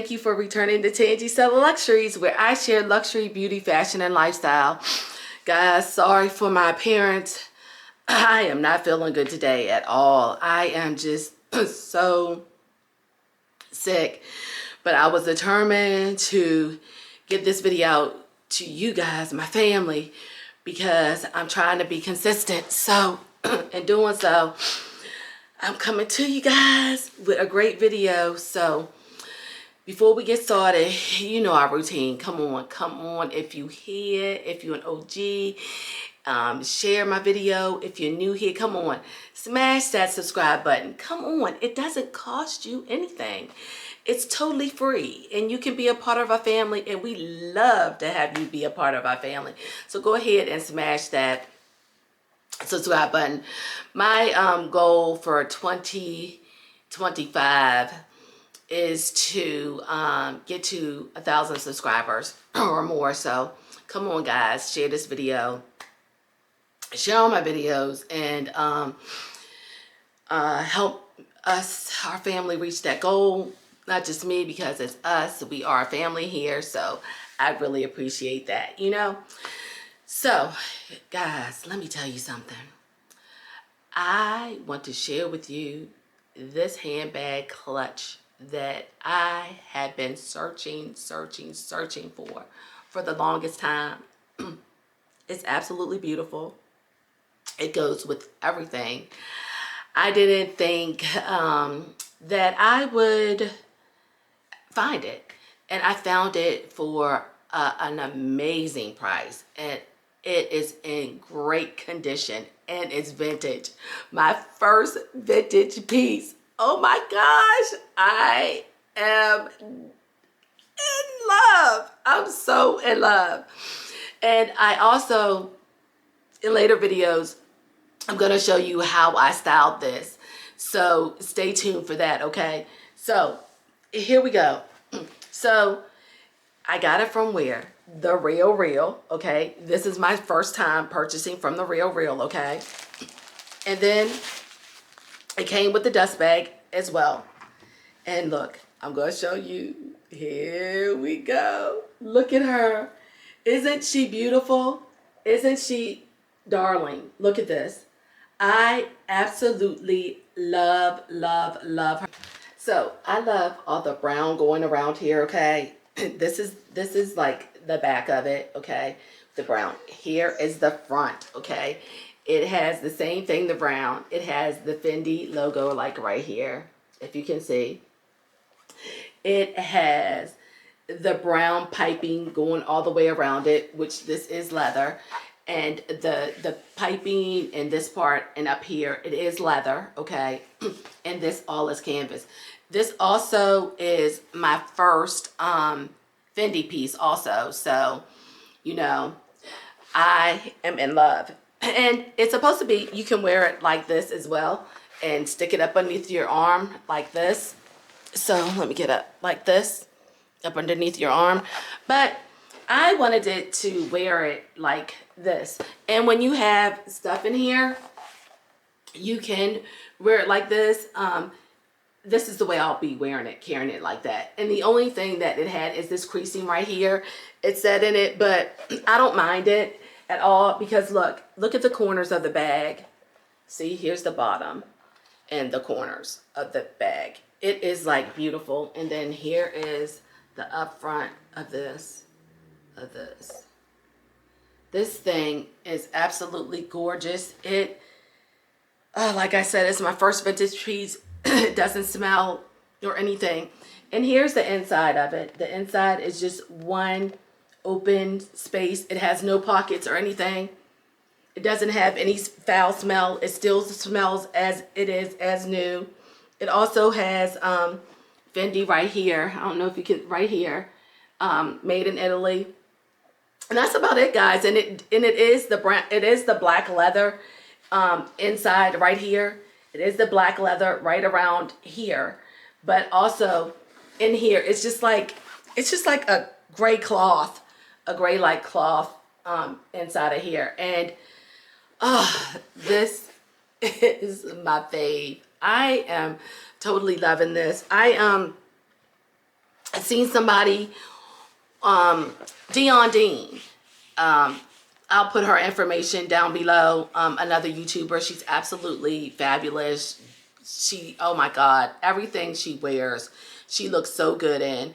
thank you for returning to Tangiessubtleluxuries, where I share luxury, beauty, fashion, and lifestyle. Guys, sorry for my appearance. I am not feeling good today at all. I am just so sick, but I was determined to get this video out to you guys, my family, because I'm trying to be consistent. So, in doing so, I'm coming to you guys with a great video. So, before we get started, you know our routine. Come on. If you here, if you're an OG, share my video. If you're new here, come on. Smash that subscribe button. Come on. It doesn't cost you anything. It's totally free, and you can be a part of our family, and we love to have you be a part of our family. So go ahead and smash that subscribe button. My goal for 2025 is to get to 1,000 subscribers or more. So come on, guys, share this video, share all my videos, and help us, our family, reach that goal. Not just me, because it's us. We are a family here, so I really appreciate that, you know. So, guys, let me tell you something. I want to share with you this handbag clutch that I had been searching for the longest time. It's absolutely beautiful. It goes with everything. I didn't think that I would find it, and I found it for an amazing price, and it is in great condition, and it's vintage. My first vintage piece. Oh my gosh, I am in love. I'm so in love. And I also, in later videos, I'm going to show you how I styled this. So stay tuned for that, okay? So here we go. So I got it from where? The Real, okay? This is my first time purchasing from the Real, okay? And then it came with the dust bag as well. And look, I'm going to show you. Here we go. Look at her. Isn't she beautiful? Isn't she darling? Look at this. I absolutely love her. So I love all the brown going around here, okay? This is like the back of it, okay? The brown. Here is the front, okay? It has the same thing, the brown. It has the Fendi logo like right here, if you can see. It has the brown piping going all the way around it, which this is leather. And the piping in this part and up here, it is leather, okay? And this all is canvas. This also is my first Fendi piece also. So, you know, I am in love. And it's supposed to be, you can wear it like this as well and stick it up underneath your arm like this. So let me get up like this, up underneath your arm. But I wanted it to wear it like this. And when you have stuff in here, you can wear it like this. This is the way I'll be wearing it, carrying it like that. And the only thing that it had is this creasing right here. It said in it, but I don't mind it at all, because look at the corners of the bag. See, here's the bottom and the corners of the bag. It is like beautiful. And then here is the up front of this. This thing is absolutely gorgeous. It, like I said, it's my first vintage piece. It doesn't smell or anything. And here's the inside of it. The inside is just one open space. It has no pockets or anything. It doesn't have any foul smell. It still smells as it is, as new. It also has Fendi right here. I don't know if you can, right here. Made in Italy. And that's about it, guys. And it is the brand, it is the black leather inside right here. It is the black leather right around here. But also in here, it's just like a gray cloth, a gray like cloth inside of here. And this is my fave. I am totally loving this. I I seen somebody, Dion Dean. I'll put her information down below. Another YouTuber. She's absolutely fabulous. She, oh my God, everything she wears, she looks so good in.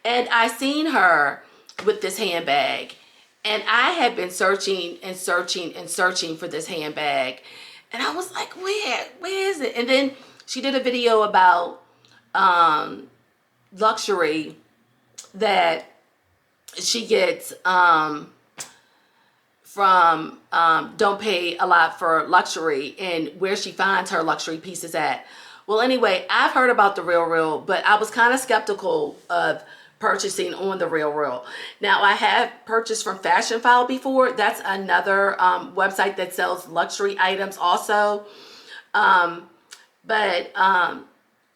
And I seen her with this handbag. And I had been searching and searching and searching for this handbag. And I was like, where is it? And then she did a video about luxury that she gets from Don't Pay a Lot for Luxury, and where she finds her luxury pieces at. Well, anyway, I've heard about The RealReal, but I was kind of skeptical of purchasing on The RealReal. Now, I have purchased from Fashion File before. That's another website that sells luxury items also. But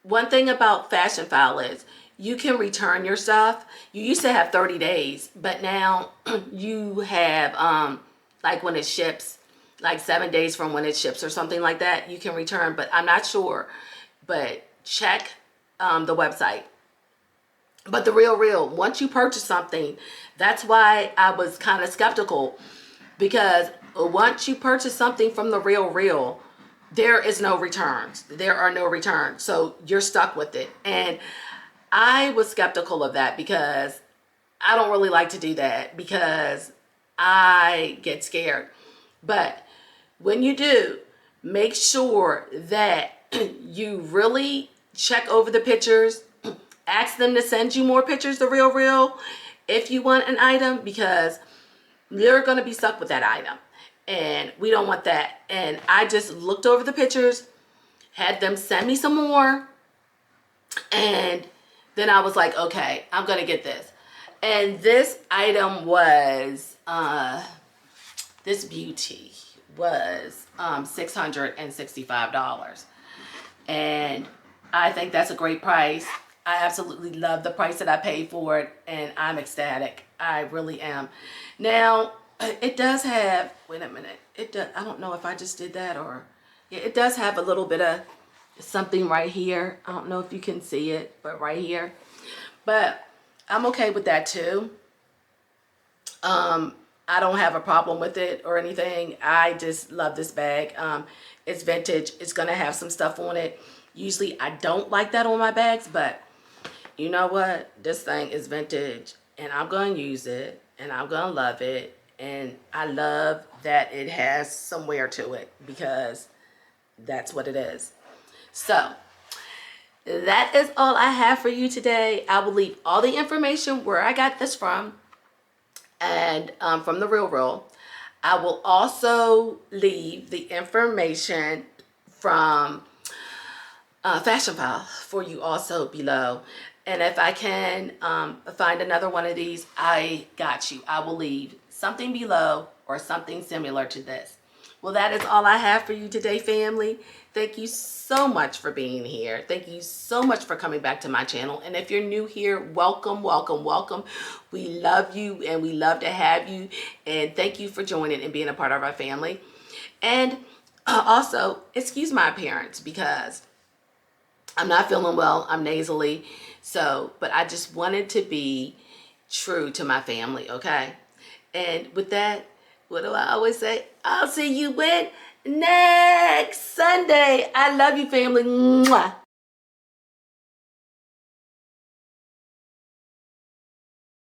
one thing about Fashion File is you can return your stuff. You used to have 30 days, but now you have, like when it ships, like 7 days from when it ships or something like that, you can return, but I'm not sure. But check the website. But The RealReal, once you purchase something, that's why I was kind of skeptical, because once you purchase something from The RealReal, there is no returns. There are no returns. So you're stuck with it. And I was skeptical of that because I don't really like to do that because I get scared. But when you do, make sure that you really check over the pictures. Ask them to send you more pictures, The RealReal, if you want an item, because you're going to be stuck with that item. And we don't want that. And I just looked over the pictures, had them send me some more. And then I was like, okay, I'm going to get this. And this item was, this beauty was $665. And I think that's a great price. I absolutely love the price that I paid for it, and I'm ecstatic. I really am. Now, it does have, wait a minute, it does, I don't know if I just did that or, yeah, it does have a little bit of something right here. I don't know if you can see it, but right here. But I'm okay with that too. I don't have a problem with it or anything. I just love this bag. It's vintage. It's going to have some stuff on it. Usually I don't like that on my bags, but you know what? This thing is vintage, and I'm going to use it, and I'm going to love it. And I love that it has some wear to it, because that's what it is. So that is all I have for you today. I will leave all the information where I got this from, and from The RealReal. I will also leave the information from Fashion File for you also below. And if I can find another one of these, I got you. I will leave something below or something similar to this. Well, that is all I have for you today, family. Thank you so much for being here. Thank you so much for coming back to my channel. And if you're new here, welcome, welcome, welcome. We love you, and we love to have you. And thank you for joining and being a part of our family. And also, excuse my appearance because I'm not feeling well. I'm nasally. So, but I just wanted to be true to my family, okay? And with that, what do I always say? I'll see you when next Sunday. I love you, family. Mwah.